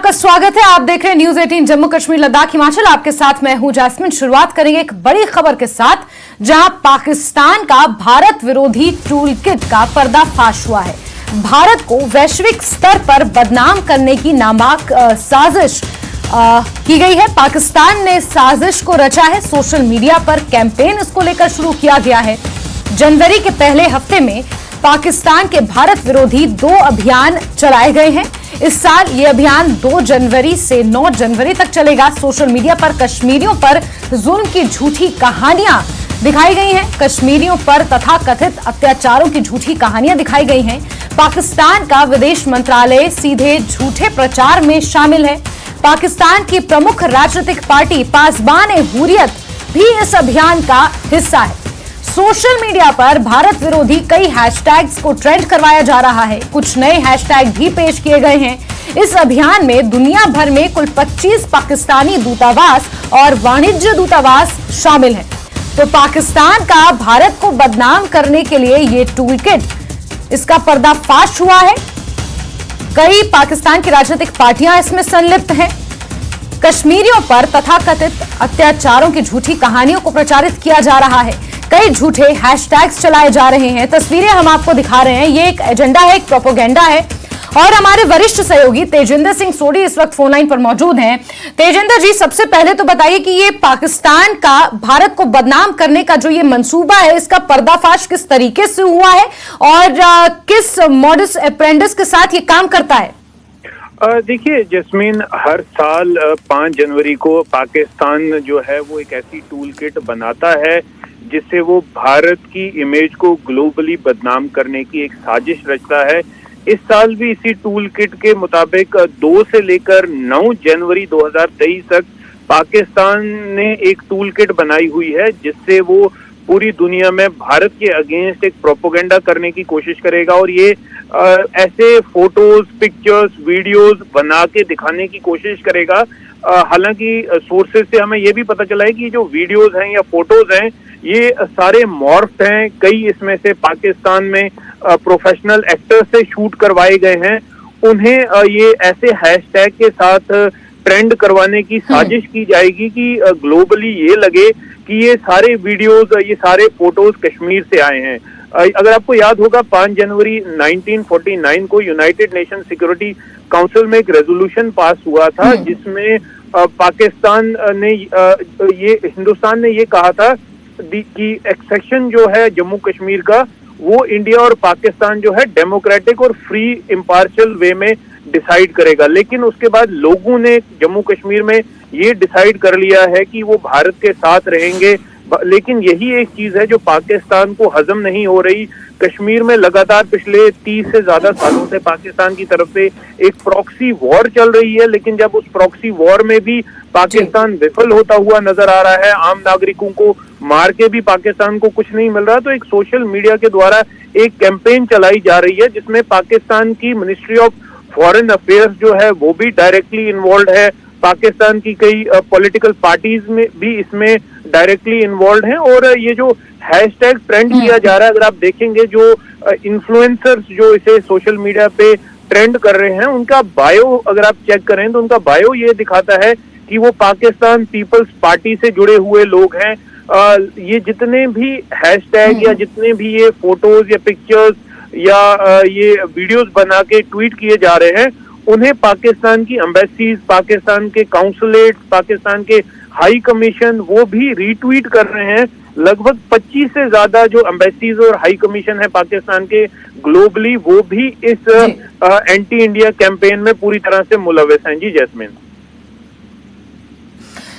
आपका स्वागत है। आप देख रहे हैं न्यूज 18 जम्मू कश्मीर लद्दाख हिमाचल। आपके साथ मैं हूं जैस्मिन। शुरुआत करेंगे एक बड़ी खबर के साथ, जहां पाकिस्तान का भारत विरोधी टूलकिट का पर्दाफाश हुआ है। भारत को वैश्विक स्तर पर बदनाम करने की नापाक साजिश की गई है। पाकिस्तान ने साजिश को रचा है। सोशल मीडिया पर कैंपेन इसको लेकर शुरू किया गया है। जनवरी के पहले हफ्ते में पाकिस्तान के भारत विरोधी 2 अभियान चलाए गए हैं। इस साल ये अभियान 2 जनवरी से 9 जनवरी तक चलेगा। सोशल मीडिया पर कश्मीरियों पर जुल्म की झूठी कहानियां दिखाई गई हैं। कश्मीरियों पर तथाकथित अत्याचारों की झूठी कहानियां दिखाई गई हैं। पाकिस्तान का विदेश मंत्रालय सीधे झूठे प्रचार में शामिल है। पाकिस्तान की प्रमुख राजनीतिक पार्टी पासबान-ए-हुर्रियत भी इस अभियान का हिस्सा है। सोशल मीडिया पर भारत विरोधी कई हैशटैग्स को ट्रेंड करवाया जा रहा है। कुछ नए हैशटैग भी पेश किए गए हैं। इस अभियान में दुनिया भर में कुल 25 पाकिस्तानी दूतावास और वाणिज्य दूतावास शामिल हैं। तो पाकिस्तान का भारत को बदनाम करने के लिए ये टूलकिट, इसका पर्दाफाश हुआ है। कई पाकिस्तान की राजनीतिक पार्टियां इसमें संलिप्त हैं। कश्मीरियों पर तथाकथित अत्याचारों की झूठी कहानियों को प्रचारित किया जा रहा है। कई झूठे हैशटैग्स चलाए जा रहे हैं। तस्वीरें हम आपको दिखा रहे हैं। ये एक एजेंडा है, एक प्रोपेगेंडा है। और हमारे वरिष्ठ सहयोगी तेजिंदर सिंह सोढी इस वक्त फोन लाइन पर मौजूद हैं। तेजिंदर जी, सबसे पहले तो बताइए कि ये पाकिस्तान का भारत को बदनाम करने का जो ये मंसूबा है, इसका पर्दाफाश किस तरीके से हुआ है और किस मॉडस ऑपरेंडी के साथ ये काम करता है? देखिए जस्मीन, हर साल 5 जनवरी को पाकिस्तान जो है वो एक ऐसी टूल किट बनाता है जिससे वो भारत की इमेज को ग्लोबली बदनाम करने की एक साजिश रचता है। इस साल भी इसी टूल किट के मुताबिक 2 से लेकर 9 जनवरी 2023 तक पाकिस्तान ने एक टूल किट बनाई हुई है जिससे वो पूरी दुनिया में भारत के अगेंस्ट एक प्रोपेगेंडा करने की कोशिश करेगा और ये ऐसे फोटोज, पिक्चर्स, वीडियोस बना के दिखाने की कोशिश करेगा। हालांकि सोर्सेज से हमें ये भी पता चला है कि जो वीडियोस हैं या फोटोज हैं ये सारे मॉर्फ्ड हैं। कई इसमें से पाकिस्तान में प्रोफेशनल एक्टर्स से शूट करवाए गए हैं। उन्हें ये ऐसे हैशटैग के साथ ट्रेंड करवाने की साजिश की जाएगी कि ग्लोबली ये लगे कि ये सारे वीडियोस, ये सारे फोटोज कश्मीर से आए हैं। अगर आपको याद होगा, 5 जनवरी 1949 को यूनाइटेड नेशन सिक्योरिटी काउंसिल में एक रेजोल्यूशन पास हुआ था जिसमें पाकिस्तान ने हिंदुस्तान ने ये कहा था कि एक्सेशन जो है जम्मू कश्मीर का वो इंडिया और पाकिस्तान जो है डेमोक्रेटिक और फ्री इम्पार्शियल वे में डिसाइड करेगा। लेकिन उसके बाद लोगों ने जम्मू कश्मीर में ये डिसाइड कर लिया है कि वो भारत के साथ रहेंगे। लेकिन यही एक चीज है जो पाकिस्तान को हजम नहीं हो रही। कश्मीर में लगातार पिछले 30 से ज्यादा सालों से पाकिस्तान की तरफ से एक प्रॉक्सी वॉर चल रही है, लेकिन जब उस प्रॉक्सी वॉर में भी पाकिस्तान विफल होता हुआ नजर आ रहा है, आम नागरिकों को मार के भी पाकिस्तान को कुछ नहीं मिल रहा, तो एक सोशल मीडिया के द्वारा एक कैंपेन चलाई जा रही है जिसमें पाकिस्तान की मिनिस्ट्री ऑफ फॉरेन अफेयर्स जो है वो भी डायरेक्टली इन्वॉल्व है। पाकिस्तान की कई पॉलिटिकल पार्टीज में भी इसमें डायरेक्टली इन्वॉल्व हैं और ये जो हैशटैग ट्रेंड किया जा रहा है, अगर आप देखेंगे जो इन्फ्लुएंसर्स जो इसे सोशल मीडिया पे ट्रेंड कर रहे हैं, उनका बायो अगर आप चेक करें तो उनका बायो ये दिखाता है कि वो पाकिस्तान पीपल्स पार्टी से जुड़े हुए लोग हैं। ये जितने भी हैशटैग या जितने भी ये फोटोज या पिक्चर्स या ये वीडियोस बना के ट्वीट किए जा रहे हैं, उन्हें पाकिस्तान की एम्बेसीज, पाकिस्तान के काउंसुलेट, पाकिस्तान के हाई कमीशन वो भी रीट्वीट कर रहे हैं। लगभग 25 से ज्यादा जो एम्बेसीज और हाई कमीशन है पाकिस्तान के ग्लोबली, वो भी इस एंटी इंडिया कैंपेन में पूरी तरह से मुलव्वस हैं। जी जैस्मिन,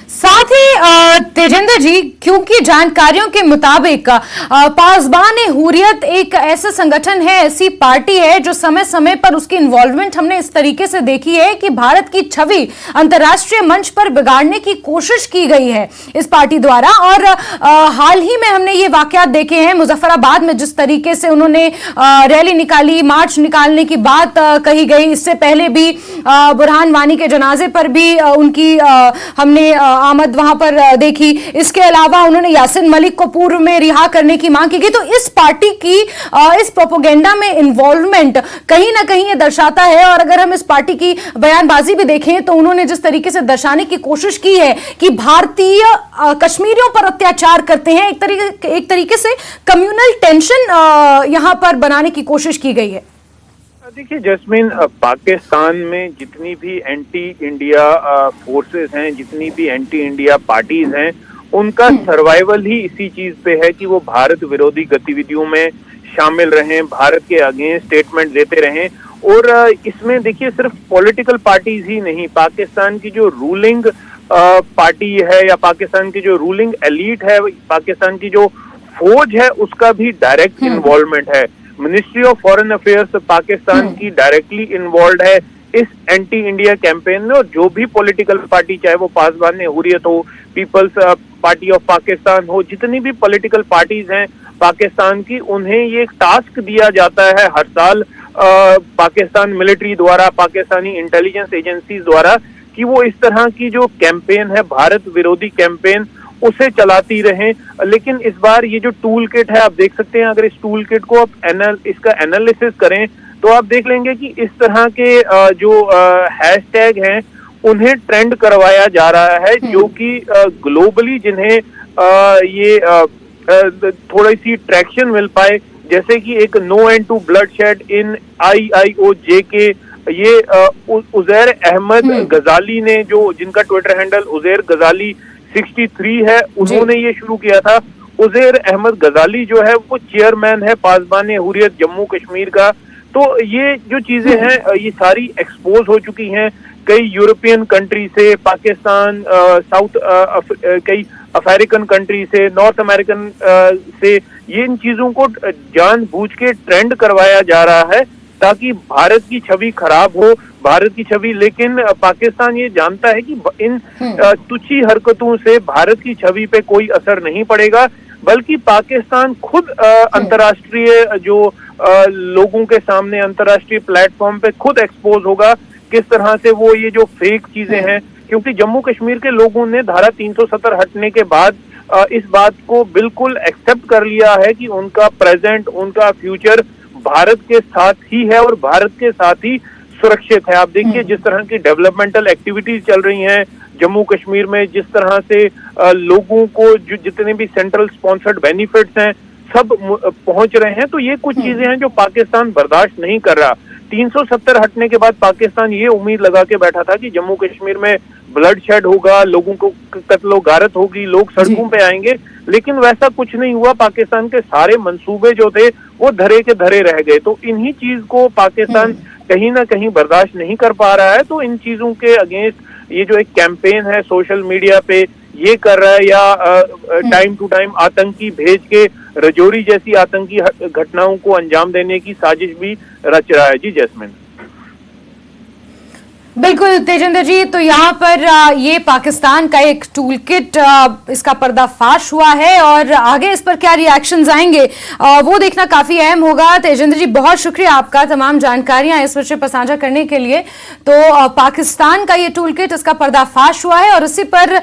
साथ ही तेजिंदर जी, क्योंकि जानकारियों के मुताबिक पासबान-ए-हुर्रियत एक ऐसा संगठन है, ऐसी पार्टी है जो समय समय पर उसकी इन्वॉल्वमेंट हमने इस तरीके से देखी है कि भारत की छवि अंतर्राष्ट्रीय मंच पर बिगाड़ने की कोशिश की गई है इस पार्टी द्वारा। और हाल ही में हमने ये वाकयात देखे हैं मुजफ्फराबाद में, जिस तरीके से उन्होंने रैली निकाली, मार्च निकालने की बात कही गई। इससे पहले भी बुरहान वानी के जनाजे पर भी उनकी हमने आमद वहां पर देखी। इसके अलावा उन्होंने यासिन मलिक को पूर्व में रिहा करने की मांग की गई। तो इस पार्टी की इस प्रोपेगेंडा में इन्वॉल्वमेंट कहीं ना कहीं ये दर्शाता है। और अगर हम इस पार्टी की बयानबाजी भी देखें तो उन्होंने जिस तरीके से दर्शाने की कोशिश की है कि भारतीय कश्मीरियों पर अत्याचार करते हैं, एक तरीके से कम्युनल टेंशन यहां पर बनाने की कोशिश की गई है। देखिए जैस्मिन, पाकिस्तान में जितनी भी एंटी इंडिया फोर्सेस हैं, जितनी भी एंटी इंडिया पार्टीज हैं, उनका सर्वाइवल ही इसी चीज पे है कि वो भारत विरोधी गतिविधियों में शामिल रहें, भारत के अगेंस्ट स्टेटमेंट देते रहें। और इसमें देखिए सिर्फ पॉलिटिकल पार्टीज ही नहीं, पाकिस्तान की जो रूलिंग पार्टी है या पाकिस्तान की जो रूलिंग एलीट है, पाकिस्तान की जो फौज है, उसका भी डायरेक्ट इन्वॉल्वमेंट है। Ministry of foreign affairs Pakistan की डायरेक्टली इन्वॉल्व है इस एंटी इंडिया कैंपेन में। और जो भी पॉलिटिकल पार्टी, चाहे वो पासबान हुर्रियत हो, पीपल्स पार्टी ऑफ पाकिस्तान हो, जितनी भी पॉलिटिकल पार्टीज हैं पाकिस्तान की, उन्हें ये एक टास्क दिया जाता है हर साल पाकिस्तान मिलिट्री द्वारा, पाकिस्तानी इंटेलिजेंस एजेंसीज द्वारा, कि वो इस तरह की जो कैंपेन है, भारत विरोधी कैंपेन, उसे चलाती रहें। लेकिन इस बार ये जो टूल किट है, आप देख सकते हैं, अगर इस टूल किट को आप इसका एनालिसिस करें तो आप देख लेंगे कि इस तरह के जो हैशटैग हैं उन्हें ट्रेंड करवाया जा रहा है, जो कि ग्लोबली जिन्हें ये थोड़ी सी ट्रैक्शन मिल पाए, जैसे कि एक no end to bloodshed in IIOJ के ये उजैर अहमद गजाली ने, जो जिनका ट्विटर हैंडल उजैर गजाली 63 है, उन्होंने ये शुरू किया था। उजैर अहमद गजाली जो है वो चेयरमैन है पासबान हुर्रियत जम्मू कश्मीर का। तो ये जो चीजें हैं ये सारी एक्सपोज हो चुकी हैं कई यूरोपियन कंट्री से, पाकिस्तान, कई अफ्रीकन कंट्री से, नॉर्थ अमेरिकन से। ये इन चीजों को जानबूझ के ट्रेंड करवाया जा रहा है ताकि भारत की छवि खराब हो, भारत की छवि। लेकिन पाकिस्तान ये जानता है कि इन तुच्छी हरकतों से भारत की छवि पे कोई असर नहीं पड़ेगा, बल्कि पाकिस्तान खुद अंतर्राष्ट्रीय जो लोगों के सामने, अंतर्राष्ट्रीय प्लेटफॉर्म पे खुद एक्सपोज होगा किस तरह से वो ये जो फेक चीजें हैं। क्योंकि जम्मू कश्मीर के लोगों ने धारा 370 हटने के बाद इस बात को बिल्कुल एक्सेप्ट कर लिया है कि उनका प्रेजेंट, उनका फ्यूचर भारत के साथ ही है और भारत के साथ ही सुरक्षित है। आप देखिए जिस तरह की डेवलपमेंटल एक्टिविटीज चल रही हैं जम्मू कश्मीर में, जिस तरह से लोगों को जो जितने भी सेंट्रल स्पॉन्सर्ड बेनिफिट्स हैं सब पहुंच रहे हैं, तो ये कुछ चीजें हैं जो पाकिस्तान बर्दाश्त नहीं कर रहा। 370 हटने के बाद पाकिस्तान ये उम्मीद लगा के बैठा था कि जम्मू कश्मीर में ब्लड शेड होगा, लोगों को कत्लो गारत होगी, लोग सड़कों पे आएंगे, लेकिन वैसा कुछ नहीं हुआ। पाकिस्तान के सारे मंसूबे जो थे वो धरे के धरे रह गए। तो इन्हीं चीज को पाकिस्तान कहीं ना कहीं बर्दाश्त नहीं कर पा रहा है। तो इन चीजों के अगेंस्ट ये जो एक कैंपेन है सोशल मीडिया पे ये कर रहा है, या टाइम टू टाइम आतंकी भेज के रजौरी जैसी आतंकी घटनाओं को अंजाम देने की साजिश भी रच रहा है। जी जैस्मिन। बिल्कुल तेजेंद्र जी, तो यहाँ पर ये पाकिस्तान का एक टूल किट, इसका पर्दाफाश हुआ है और आगे इस पर क्या रिएक्शंस आएंगे वो देखना काफी अहम होगा। तेजेंद्र जी बहुत शुक्रिया आपका तमाम जानकारियां इस विषय पर साझा करने के लिए। तो पाकिस्तान का ये टूल किट, इसका पर्दाफाश हुआ है और इसी पर